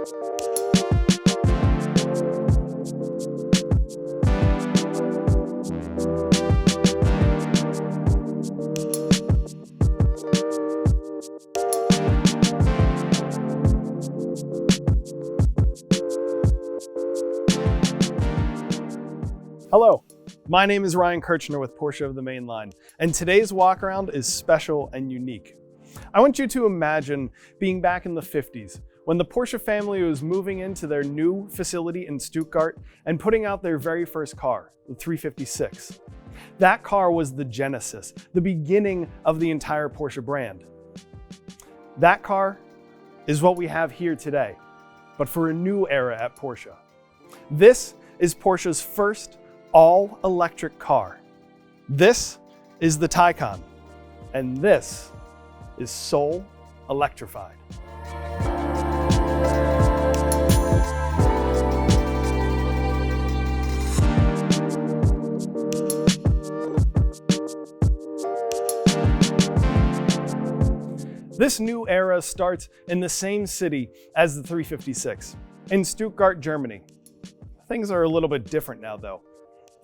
Hello, my name is Ryan Kirchner with Porsche of the Main Line, and today's walk around is special and unique. I want you to imagine being back in the 50s when the Porsche family was moving into their new facility in Stuttgart and putting out their very first car, the 356. That car was the genesis, the beginning of the entire Porsche brand. That car is what we have here today, but for a new era at Porsche. This is Porsche's first all-electric car. This is the Taycan, and this is soul electrified. This new era starts in the same city as the 356, in Stuttgart, Germany. Things are a little bit different now though.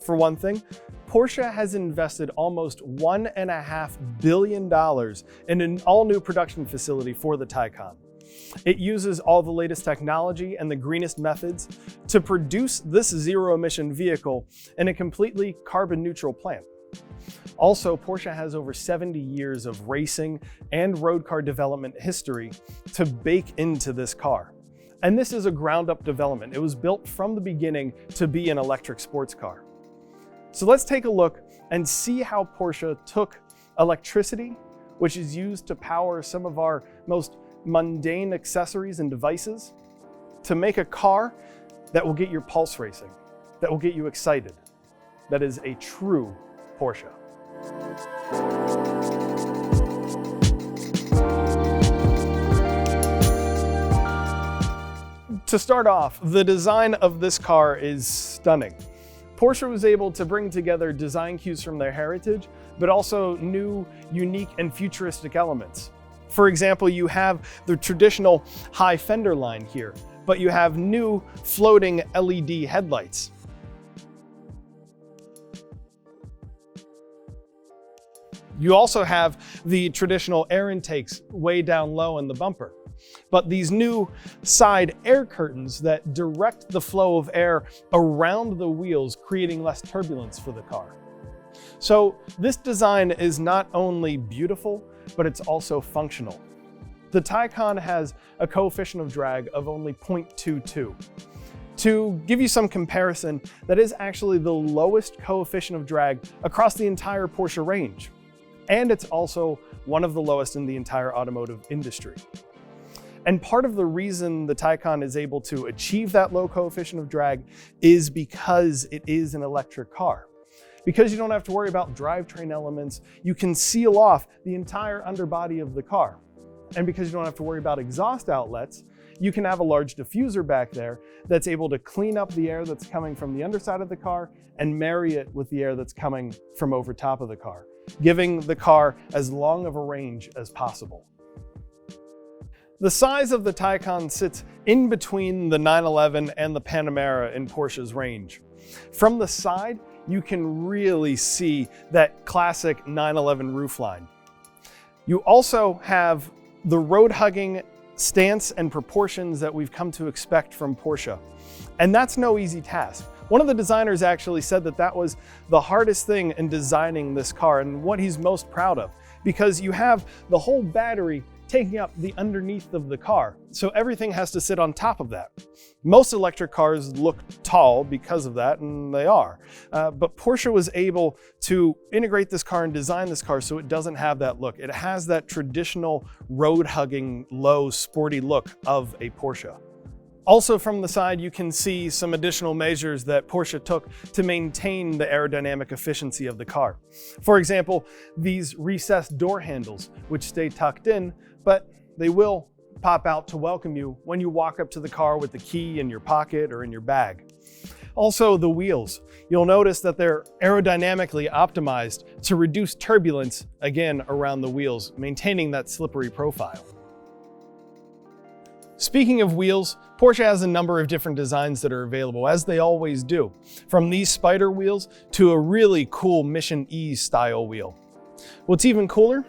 For one thing, Porsche has invested almost $1.5 billion in an all-new production facility for the Taycan. It uses all the latest technology and the greenest methods to produce this zero-emission vehicle in a completely carbon-neutral plant. Also, Porsche has over 70 years of racing and road car development history to bake into this car. And this is a ground-up development. It was built from the beginning to be an electric sports car. So let's take a look and see how Porsche took electricity, which is used to power some of our most mundane accessories and devices, to make a car that will get your pulse racing, that will get you excited, that is a true Porsche. To start off, the design of this car is stunning. Porsche was able to bring together design cues from their heritage, but also new, unique, and futuristic elements. For example, you have the traditional high fender line here, but you have new floating LED headlights. You also have the traditional air intakes way down low in the bumper, but these new side air curtains that direct the flow of air around the wheels, creating less turbulence for the car. So this design is not only beautiful, but it's also functional. The Taycan has a coefficient of drag of only 0.22. To give you some comparison, that is actually the lowest coefficient of drag across the entire Porsche range. And it's also one of the lowest in the entire automotive industry. And part of the reason the Taycan is able to achieve that low coefficient of drag is because it is an electric car. Because you don't have to worry about drivetrain elements, you can seal off the entire underbody of the car. And because you don't have to worry about exhaust outlets, you can have a large diffuser back there that's able to clean up the air that's coming from the underside of the car and marry it with the air that's coming from over top of the car, giving the car as long of a range as possible. The size of the Taycan sits in between the 911 and the Panamera in Porsche's range. From the side, you can really see that classic 911 roofline. You also have the road-hugging stance and proportions that we've come to expect from Porsche. And that's no easy task. One of the designers actually said that that was the hardest thing in designing this car and what he's most proud of, because you have the whole battery taking up the underneath of the car. So everything has to sit on top of that. Most electric cars look tall because of that, and they are. But Porsche was able to integrate this car and design this car so it doesn't have that look. It has that traditional road-hugging, low, sporty look of a Porsche. Also from the side, you can see some additional measures that Porsche took to maintain the aerodynamic efficiency of the car. For example, these recessed door handles, which stay tucked in, but they will pop out to welcome you when you walk up to the car with the key in your pocket or in your bag. Also, the wheels. You'll notice that they're aerodynamically optimized to reduce turbulence, again, around the wheels, maintaining that slippery profile. Speaking of wheels, Porsche has a number of different designs that are available, as they always do, from these spider wheels to a really cool Mission E style wheel. What's even cooler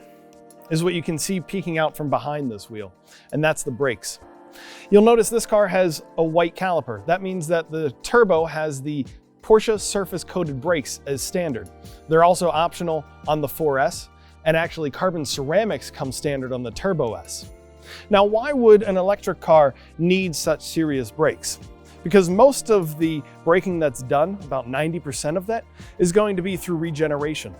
is what you can see peeking out from behind this wheel, and that's the brakes. You'll notice this car has a white caliper. That means that the turbo has the Porsche surface coated brakes as standard. They're also optional on the 4S, and actually carbon ceramics come standard on the Turbo S. Now, why would an electric car need such serious brakes? Because most of the braking that's done, about 90% of that, is going to be through regeneration.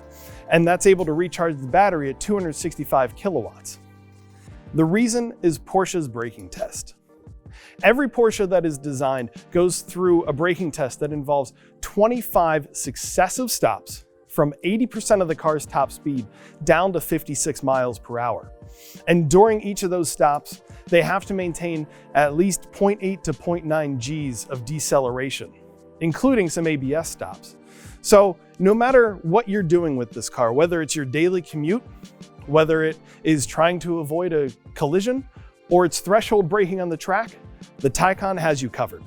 And that's able to recharge the battery at 265 kilowatts. The reason is Porsche's braking test. Every Porsche that is designed goes through a braking test that involves 25 successive stops from 80% of the car's top speed down to 56 miles per hour. And during each of those stops, they have to maintain at least 0.8 to 0.9 Gs of deceleration, including some ABS stops. So no matter what you're doing with this car, whether it's your daily commute, whether it is trying to avoid a collision, or it's threshold braking on the track, the Taycan has you covered.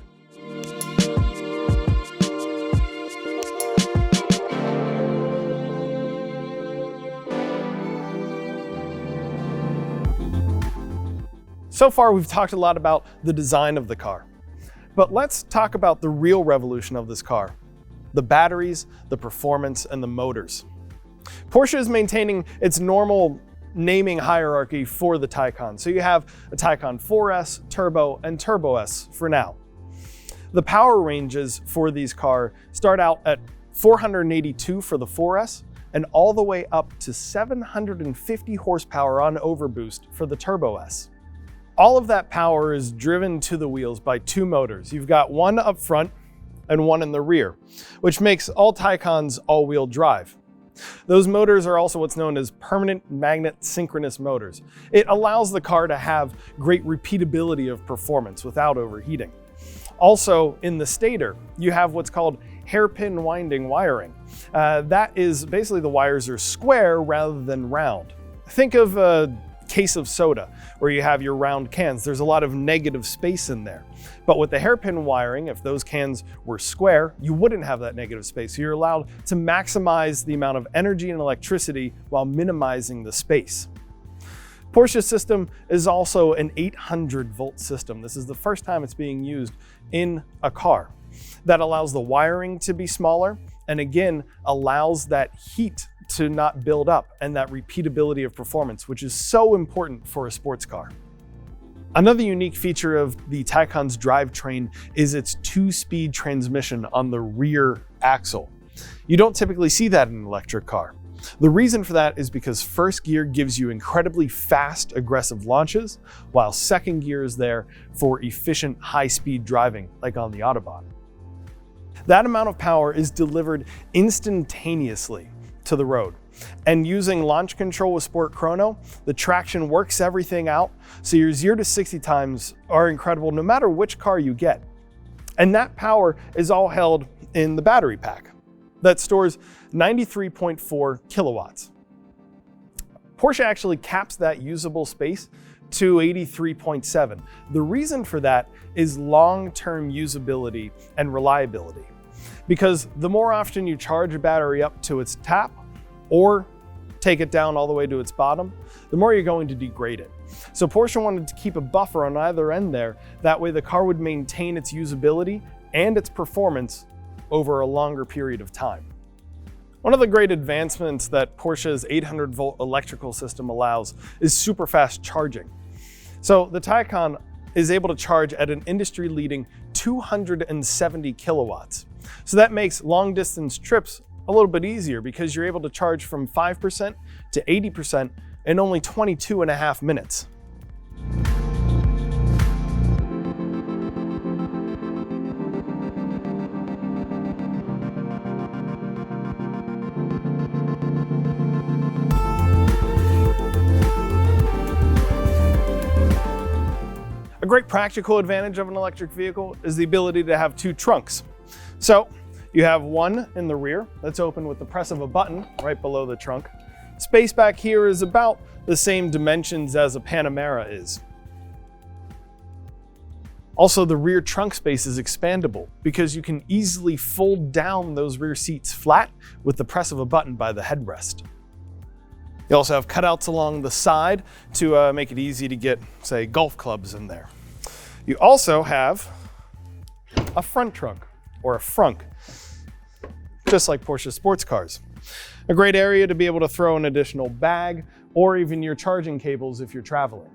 So far, we've talked a lot about the design of the car, but let's talk about the real revolution of this car: the batteries, the performance, and the motors. Porsche is maintaining its normal naming hierarchy for the Taycan. So you have a Taycan 4S, Turbo, and Turbo S for now. The power ranges for these cars start out at 482 for the 4S and all the way up to 750 horsepower on overboost for the Turbo S. All of that power is driven to the wheels by two motors. You've got one up front and one in the rear, which makes all Taycans all-wheel drive. Those motors are also what's known as permanent magnet synchronous motors. It allows the car to have great repeatability of performance without overheating. Also, in the stator, you have what's called hairpin winding wiring. That is basically the wires are square rather than round. Think of a case of soda where you have your round cans. There's a lot of negative space in there. But with the hairpin wiring, if those cans were square, you wouldn't have that negative space. So you're allowed to maximize the amount of energy and electricity while minimizing the space. Porsche's system is also an 800 volt system. This is the first time it's being used in a car. That allows the wiring to be smaller and again allows that heat to not build up and that repeatability of performance, which is so important for a sports car. Another unique feature of the Taycan's drivetrain is its 2-speed transmission on the rear axle. You don't typically see that in an electric car. The reason for that is because first gear gives you incredibly fast, aggressive launches, while second gear is there for efficient, high-speed driving, like on the Autobahn. That amount of power is delivered instantaneously to the road. And using launch control with Sport Chrono, the traction works everything out, so your 0 to 60 times are incredible no matter which car you get. And that power is all held in the battery pack that stores 93.4 kilowatts. Porsche actually caps that usable space to 83.7. The reason for that is long-term usability and reliability. Because the more often you charge a battery up to its top or take it down all the way to its bottom, the more you're going to degrade it. So Porsche wanted to keep a buffer on either end there. That way the car would maintain its usability and its performance over a longer period of time. One of the great advancements that Porsche's 800 volt electrical system allows is super fast charging. So the Taycan is able to charge at an industry-leading 270 kilowatts. So that makes long distance trips a little bit easier because you're able to charge from 5% to 80% in only 22.5 minutes. A great practical advantage of an electric vehicle is the ability to have two trunks. So you have one in the rear that's open with the press of a button right below the trunk. Space back here is about the same dimensions as a Panamera is. Also, the rear trunk space is expandable because you can easily fold down those rear seats flat with the press of a button by the headrest. You also have cutouts along the side to make it easy to get, say, golf clubs in there. You also have a front trunk, or a frunk, just like Porsche sports cars. A great area to be able to throw an additional bag or even your charging cables if you're traveling.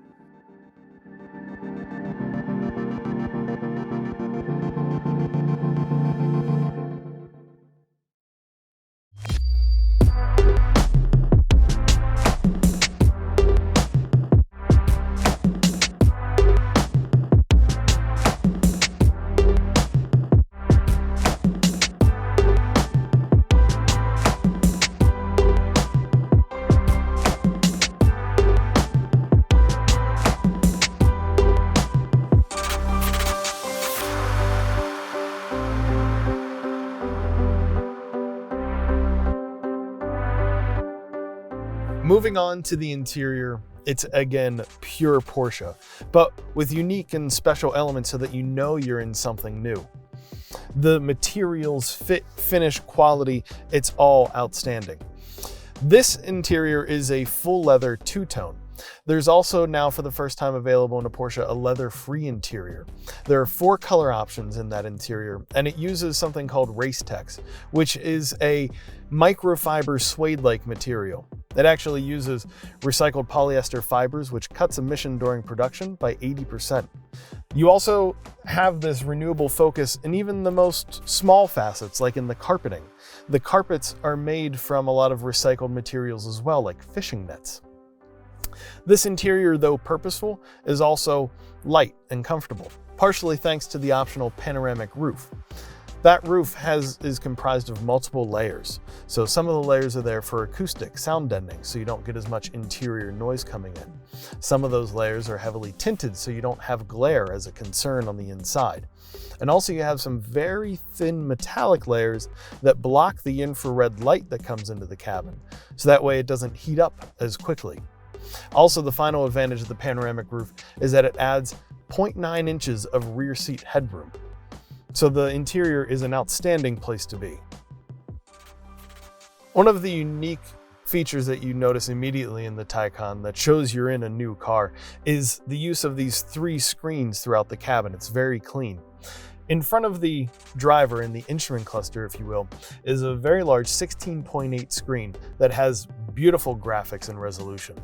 Moving on to the interior, it's again pure Porsche, but with unique and special elements so that you know you're in something new. The materials, fit, finish, quality, it's all outstanding. This interior is a full leather two-tone. There's also now for the first time available in a Porsche a leather-free interior. There are 4 color options in that interior, and it uses something called Racetex, which is a microfiber suede-like material. It actually uses recycled polyester fibers, which cuts emission during production by 80%. You also have this renewable focus in even the most small facets, like in the carpeting. The carpets are made from a lot of recycled materials as well, like fishing nets. This interior, though purposeful, is also light and comfortable, partially thanks to the optional panoramic roof. That roof is comprised of multiple layers. So some of the layers are there for acoustic sound deadening, so you don't get as much interior noise coming in. Some of those layers are heavily tinted, so you don't have glare as a concern on the inside. And also you have some very thin metallic layers that block the infrared light that comes into the cabin, so that way it doesn't heat up as quickly. Also, the final advantage of the panoramic roof is that it adds 0.9 inches of rear seat headroom. So the interior is an outstanding place to be. One of the unique features that you notice immediately in the Taycan that shows you're in a new car is the use of these 3 screens throughout the cabin. It's very clean. In front of the driver, in the instrument cluster, if you will, is a very large 16.8 screen that has beautiful graphics and resolution.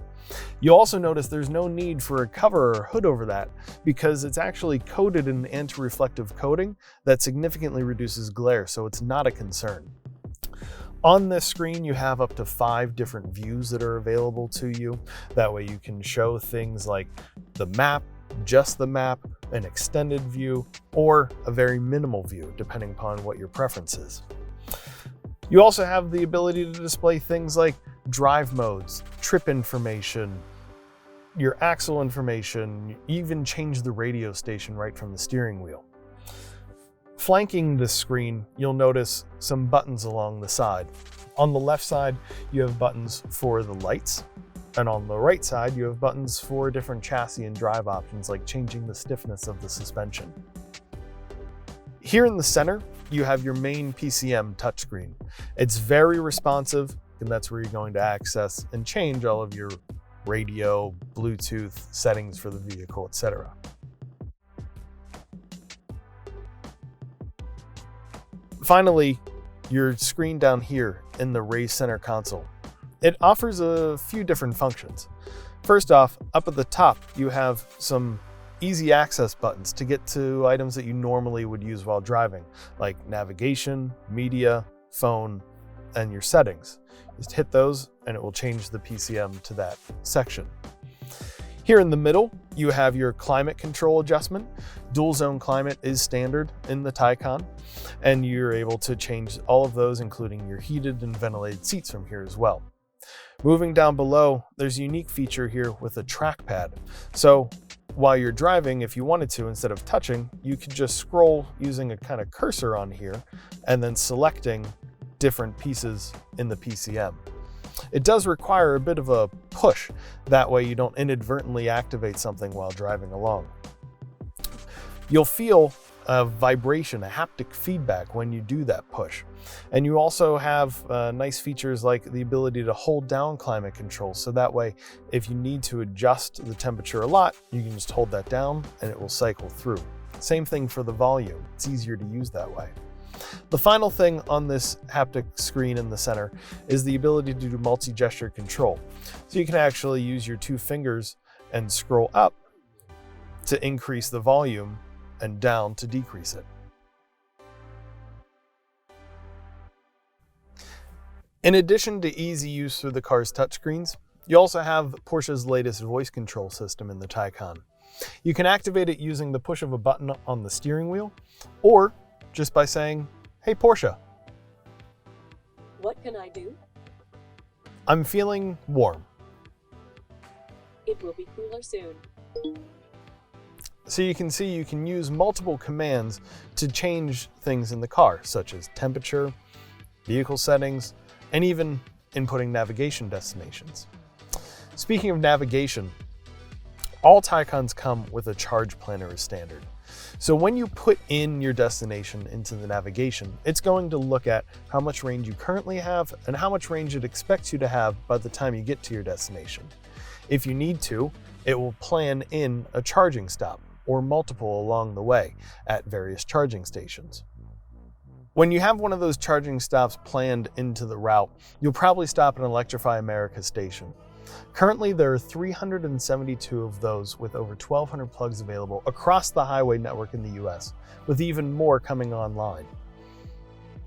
You'll also notice there's no need for a cover or hood over that because it's actually coated in an anti-reflective coating that significantly reduces glare, so it's not a concern. On this screen, you have up to 5 different views that are available to you. That way you can show things like the map, just the map, an extended view, or a very minimal view, depending upon what your preference is. You also have the ability to display things like drive modes, trip information, your axle information, even change the radio station right from the steering wheel. Flanking this screen, you'll notice some buttons along the side. On the left side, you have buttons for the lights, and on the right side, you have buttons for different chassis and drive options, like changing the stiffness of the suspension. Here in the center, you have your main PCM touchscreen. It's very responsive, and that's where you're going to access and change all of your radio, Bluetooth settings for the vehicle, etc. Finally, your screen down here in the raised center console. It offers a few different functions. First off, up at the top, you have some easy access buttons to get to items that you normally would use while driving, like navigation, media, phone, and your settings. Just hit those and it will change the PCM to that section. Here in the middle, you have your climate control adjustment. Dual zone climate is standard in the Taycan, and you're able to change all of those, including your heated and ventilated seats from here as well. Moving down below, there's a unique feature here with a trackpad. So while you're driving, if you wanted to, instead of touching, you could just scroll using a kind of cursor on here and then selecting different pieces in the PCM. It does require a bit of a push. That way you don't inadvertently activate something while driving along. You'll feel a vibration, a haptic feedback when you do that push. And you also have nice features like the ability to hold down climate control. So that way, if you need to adjust the temperature a lot, you can just hold that down and it will cycle through. Same thing for the volume. It's easier to use that way. The final thing on this haptic screen in the center is the ability to do multi-gesture control. So you can actually use your 2 fingers and scroll up to increase the volume and down to decrease it. In addition to easy use through the car's touchscreens, you also have Porsche's latest voice control system in the Taycan. You can activate it using the push of a button on the steering wheel, or just by saying, "Hey Porsche." What can I do? I'm feeling warm. It will be cooler soon. So you can see you can use multiple commands to change things in the car, such as temperature, vehicle settings, and even inputting navigation destinations. Speaking of navigation, all Taycans come with a charge planner as standard. So when you put in your destination into the navigation, it's going to look at how much range you currently have and how much range it expects you to have by the time you get to your destination. If you need to, it will plan in a charging stop or multiple along the way at various charging stations. When you have one of those charging stops planned into the route, you'll probably stop at an Electrify America station. Currently, there are 372 of those with over 1,200 plugs available across the highway network in the US, with even more coming online.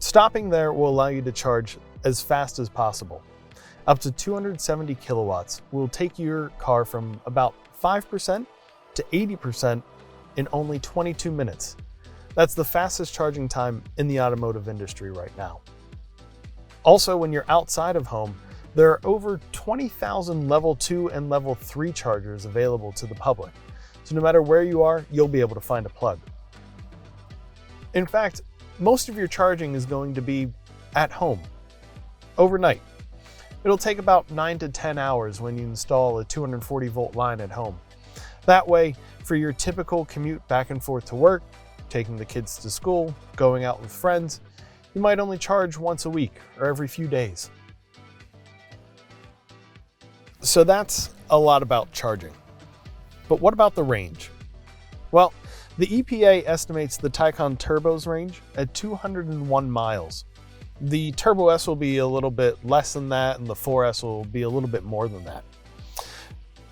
Stopping there will allow you to charge as fast as possible. Up to 270 kilowatts will take your car from about 5% to 80% in only 22 minutes. That's the fastest charging time in the automotive industry right now. Also, when you're outside of home, there are over 20,000 level 2 and level 3 chargers available to the public. So no matter where you are, you'll be able to find a plug. In fact, most of your charging is going to be at home, overnight. It'll take about 9 to 10 hours when you install a 240 volt line at home. That way, for your typical commute back and forth to work, taking the kids to school, going out with friends, you might only charge once a week or every few days. So that's a lot about charging. But what about the range? Well, the EPA estimates the Taycan Turbo's range at 201 miles. The Turbo S will be a little bit less than that, and the 4S will be a little bit more than that.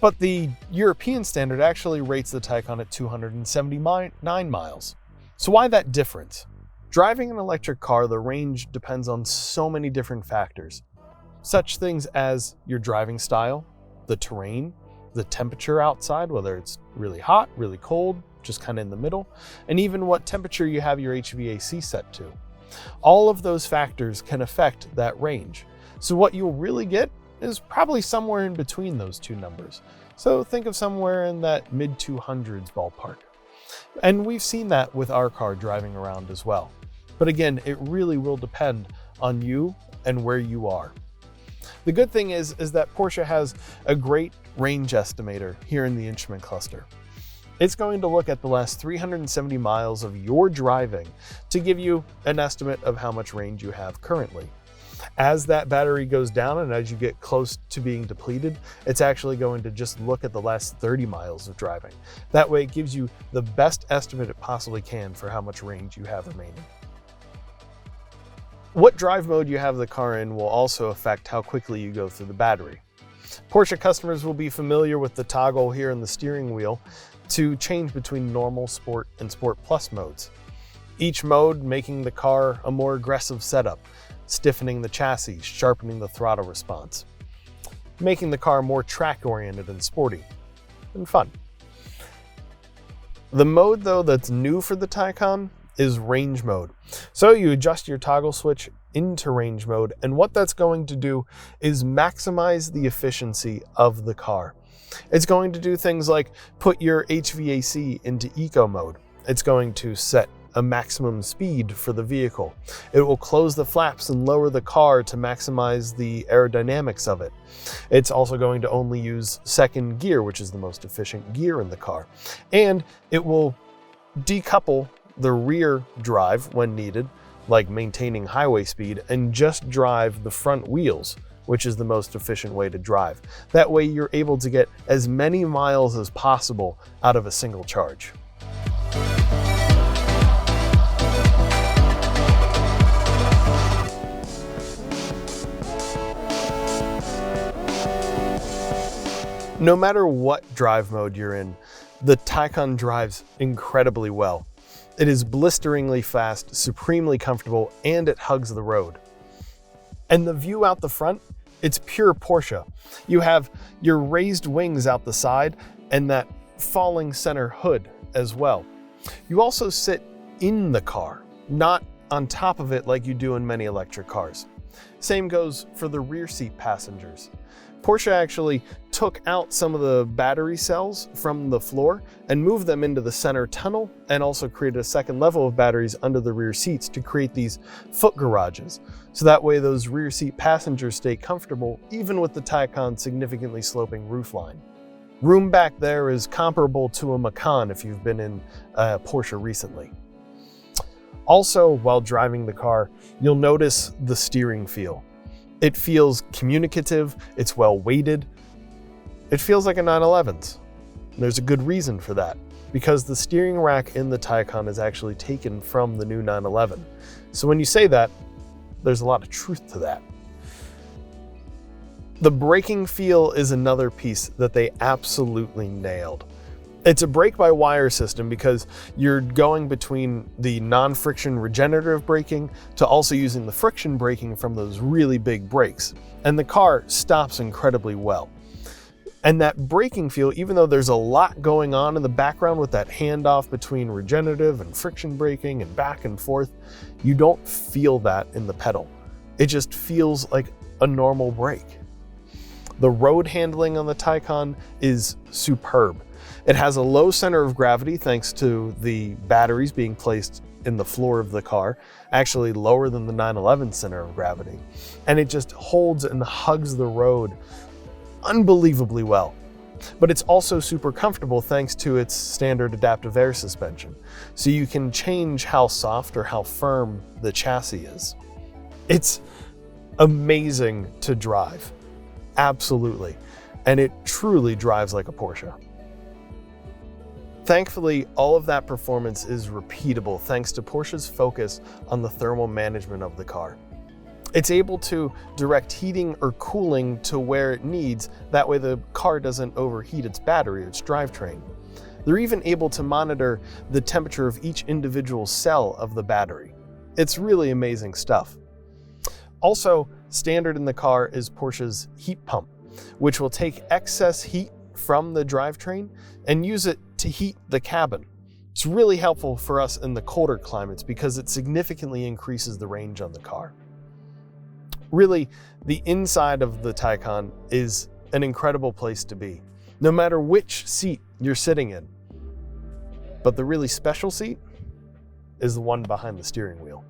But the European standard actually rates the Taycan at 279 miles. So why that difference? Driving an electric car, the range depends on so many different factors. Such things as your driving style, the terrain, the temperature outside, whether it's really hot, really cold, just kind of in the middle, and even what temperature you have your HVAC set to. All of those factors can affect that range. So what you'll really get is probably somewhere in between those two numbers. So think of somewhere in that mid 200s ballpark. And we've seen that with our car driving around as well. But again, it really will depend on you and where you are. The good thing is that Porsche has a great range estimator here in the instrument cluster. It's going to look at the last 370 miles of your driving to give you an estimate of how much range you have currently. As that battery goes down and as you get close to being depleted, it's actually going to just look at the last 30 miles of driving. That way it gives you the best estimate it possibly can for how much range you have remaining. What drive mode you have the car in will also affect how quickly you go through the battery. Porsche customers will be familiar with the toggle here in the steering wheel to change between normal, sport, and sport plus modes. Each mode making the car a more aggressive setup, stiffening the chassis, sharpening the throttle response, making the car more track-oriented and sporty, and fun. The mode, though, that's new for the Taycan is range mode. So you adjust your toggle switch into range mode, and what that's going to do is maximize the efficiency of the car. It's going to do things like put your HVAC into eco mode. It's going to set a maximum speed for the vehicle. It will close the flaps and lower the car to maximize the aerodynamics of it. It's also going to only use second gear, which is the most efficient gear in the car. And it will decouple the rear drive when needed, like maintaining highway speed, and just drive the front wheels, which is the most efficient way to drive. That way you're able to get as many miles as possible out of a single charge. No matter what drive mode you're in, the Taycan drives incredibly well. It is blisteringly fast, supremely comfortable, and it hugs the road. And the view out the front, it's pure Porsche. You have your raised wings out the side and that falling center hood as well. You also sit in the car, not on top of it like you do in many electric cars. Same goes for the rear seat passengers. Porsche actually took out some of the battery cells from the floor and moved them into the center tunnel, and also created a second level of batteries under the rear seats to create these foot garages. So that way those rear seat passengers stay comfortable even with the Taycan's significantly sloping roofline. Room back there is comparable to a Macan if you've been in a Porsche recently. Also, while driving the car, you'll notice the steering feel. It feels communicative, it's well weighted. It feels like a 911's. There's a good reason for that, because the steering rack in the Taycan is actually taken from the new 911. So when you say that, there's a lot of truth to that. The braking feel is another piece that they absolutely nailed. It's a brake-by-wire system because you're going between the non-friction regenerative braking to also using the friction braking from those really big brakes. And the car stops incredibly well. And that braking feel, even though there's a lot going on in the background with that handoff between regenerative and friction braking and back and forth, you don't feel that in the pedal. It just feels like a normal brake. The road handling on the Taycan is superb. It has a low center of gravity thanks to the batteries being placed in the floor of the car, actually lower than the 911 center of gravity. And it just holds and hugs the road unbelievably well. But it's also super comfortable thanks to its standard adaptive air suspension. So you can change how soft or how firm the chassis is. It's amazing to drive, absolutely. And it truly drives like a Porsche. Thankfully, all of that performance is repeatable thanks to Porsche's focus on the thermal management of the car. It's able to direct heating or cooling to where it needs, that way the car doesn't overheat its battery or its drivetrain. They're even able to monitor the temperature of each individual cell of the battery. It's really amazing stuff. Also, standard in the car is Porsche's heat pump, which will take excess heat from the drivetrain and use it to heat the cabin. It's really helpful for us in the colder climates because it significantly increases the range on the car. Really, the inside of the Taycan is an incredible place to be, no matter which seat you're sitting in. But the really special seat is the one behind the steering wheel.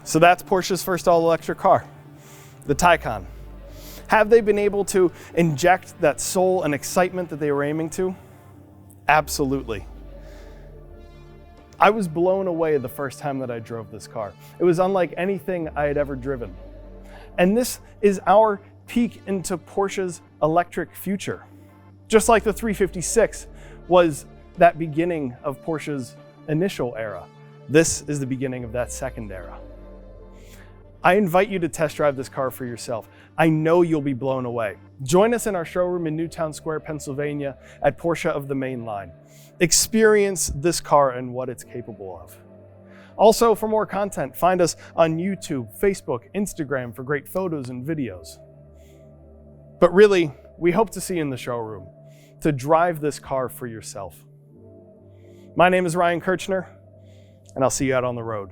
So that's Porsche's first all-electric car, the Taycan. Have they been able to inject that soul and excitement that they were aiming to? Absolutely. I was blown away the first time that I drove this car. It was unlike anything I had ever driven. And this is our peek into Porsche's electric future. Just like the 356 was that beginning of Porsche's initial era, this is the beginning of that second era. I invite you to test drive this car for yourself. I know you'll be blown away. Join us in our showroom in Newtown Square, Pennsylvania at Porsche of the Main Line. Experience this car and what it's capable of. Also, for more content, find us on YouTube, Facebook, Instagram for great photos and videos. But really, we hope to see you in the showroom to drive this car for yourself. My name is Ryan Kirchner, and I'll see you out on the road.